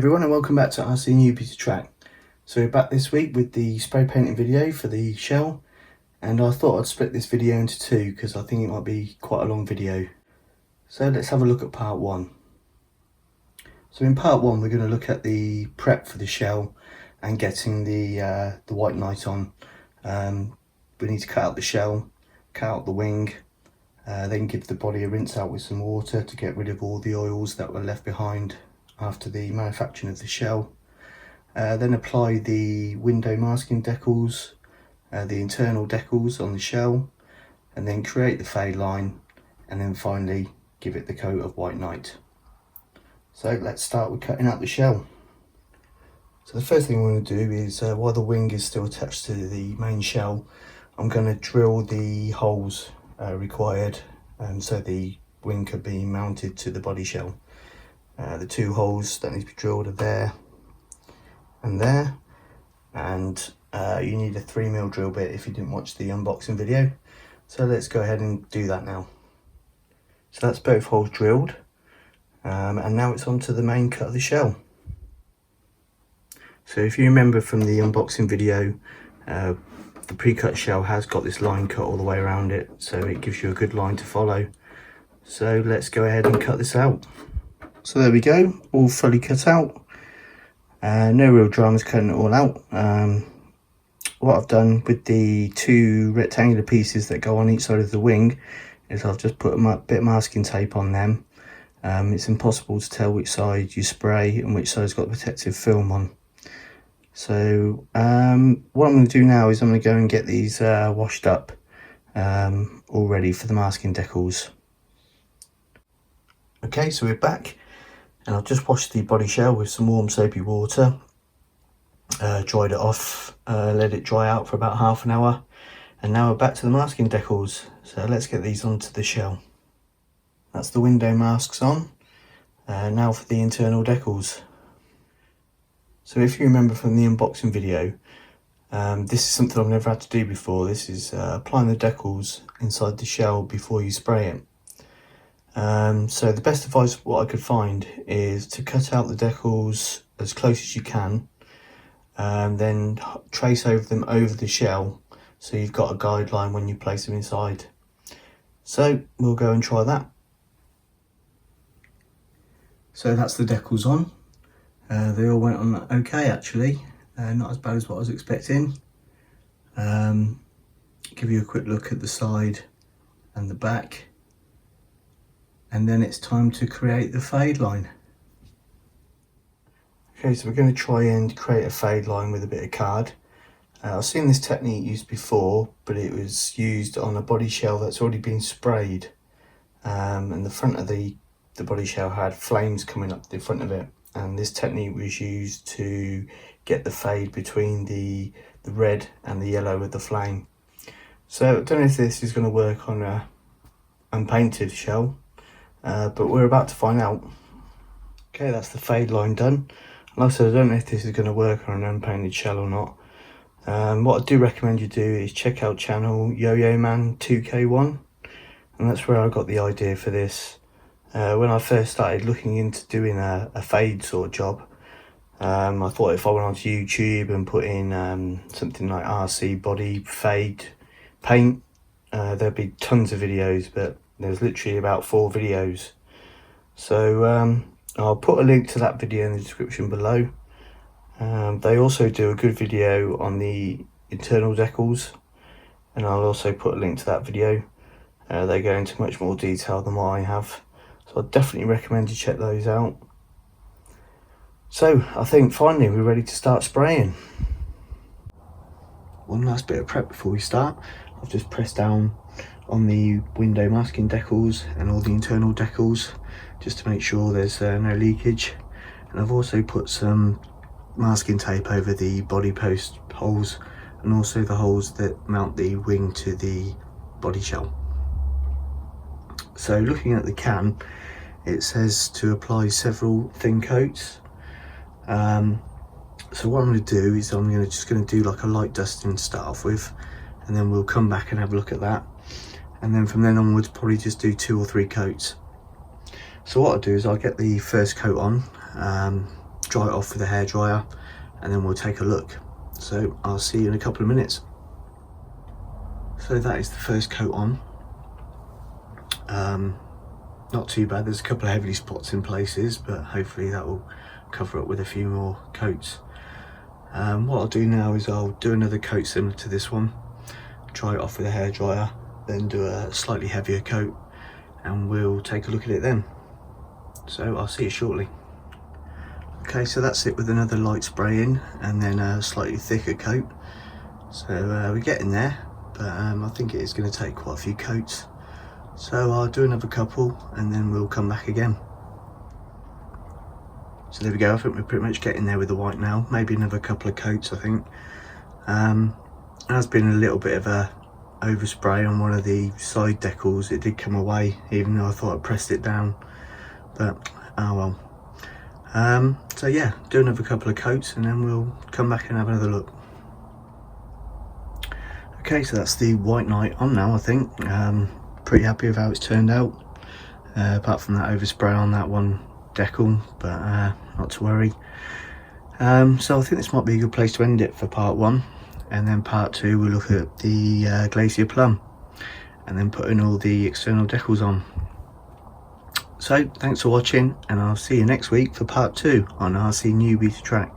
everyone, and welcome back to RC Newbie to Track. So we're back this week with the spray painting video for the shell, and I thought I'd split this video into two because I think it might be quite a long video. So let's have a look at part one. So in part one we're going to look at the prep for the shell and getting the white knight on. We need to cut out the shell, cut out the wing, then give the body a rinse out with some water to get rid of all the oils that were left behind after the manufacturing of the shell. Then apply the window masking decals, the internal decals on the shell, and then create the fade line, and then finally give it the coat of white knight. So let's start with cutting out the shell. So the first thing I'm going to do is, while the wing is still attached to the main shell, I'm going to drill the holes required so the wing could be mounted to the body shell. The two holes that need to be drilled are there and there, and you need a 3mm drill bit if you didn't watch the unboxing video. So let's go ahead and do that now. So that's both holes drilled, and now it's on to the main cut of the shell. So if you remember from the unboxing video, the pre-cut shell has got this line cut all the way around it, so it gives you a good line to follow. So let's go ahead and cut this out. So there we go, all fully cut out. No real dramas cutting it all out. What I've done with the two rectangular pieces that go on each side of the wing is I've just put a bit of masking tape on them. It's impossible to tell which side you spray and which side's got protective film on. So what I'm going to do now is I'm going to go and get these washed up, all ready for the masking decals. Okay, so we're back, and I've just washed the body shell with some warm soapy water, dried it off, let it dry out for about half an hour, and now we're back to the masking decals. So let's get these onto the shell. That's the window masks on. Now for the internal decals. So if you remember from the unboxing video, this is something I've never had to do before. This is applying the decals inside the shell before you spray it. So the best advice what I could find is to cut out the decals as close as you can, and then trace over them over the shell so you've got a guideline when you place them inside. So we'll go and try that. So that's the decals on. They all went on okay actually, not as bad as what I was expecting. Give you a quick look at the side and the back, and then it's time to create the fade line. Okay, so we're going to try and create a fade line with a bit of card. I've seen this technique used before, but it was used on a body shell that's already been sprayed, and the front of the body shell had flames coming up the front of it, and this technique was used to get the fade between the red and the yellow with the flame. So I don't know if this is going to work on a unpainted shell, but we're about to find out. Okay, that's the fade line done. Like I said, I don't know if this is going to work on an unpainted shell or not. What I do recommend you do is check out channel Yo-Yo Man 2K1, and that's where I got the idea for this. When I first started looking into doing a fade sort of job, I thought if I went onto YouTube and put in something like RC body fade paint, there'd be tons of videos, but there's literally about 4 videos. So I'll put a link to that video in the description below. They also do a good video on the internal decals, and I'll also put a link to that video. They go into much more detail than what I have, so I definitely recommend you check those out. So I think finally we're ready to start spraying. One last bit of prep before we start. I've just pressed down on the window masking decals and all the internal decals just to make sure there's no leakage, and I've also put some masking tape over the body post holes and also the holes that mount the wing to the body shell. So looking at the can, it says to apply several thin coats. So what I'm going to do is I'm just going to do like a light dusting to start off with, and then we'll come back and have a look at that, and then from then onwards probably just do 2 or 3 coats. So what I'll do is I'll get the first coat on, dry it off with a hairdryer, and then we'll take a look. So I'll see you in a couple of minutes. So that is the first coat on. Not too bad, there's a couple of heavy spots in places, but hopefully that will cover up with a few more coats. What I'll do now is I'll do another coat similar to this one, dry it off with a hairdryer, then do a slightly heavier coat, and we'll take a look at it then. So I'll see you shortly. Okay, so that's it with another light spray in, and then a slightly thicker coat. So we're getting there, but I think it is going to take quite a few coats. So I'll do another couple and then we'll come back again. So there we go, I think we're pretty much getting there with the white now. Maybe another couple of coats, I think. There's been a little bit of a overspray on one of the side decals. It did come away, even though I thought I pressed it down, but oh well. So yeah, do another couple of coats and then we'll come back and have another look. Okay, so that's the white knight on now, I think. Pretty happy with how it's turned out, apart from that overspray on that one decal, but not to worry. So I think this might be a good place to end it for part one, and then part two we'll look at the Glacier Plum and then putting all the external decals on. So thanks for watching, and I'll see you next week for part two on RC Newbie to Track.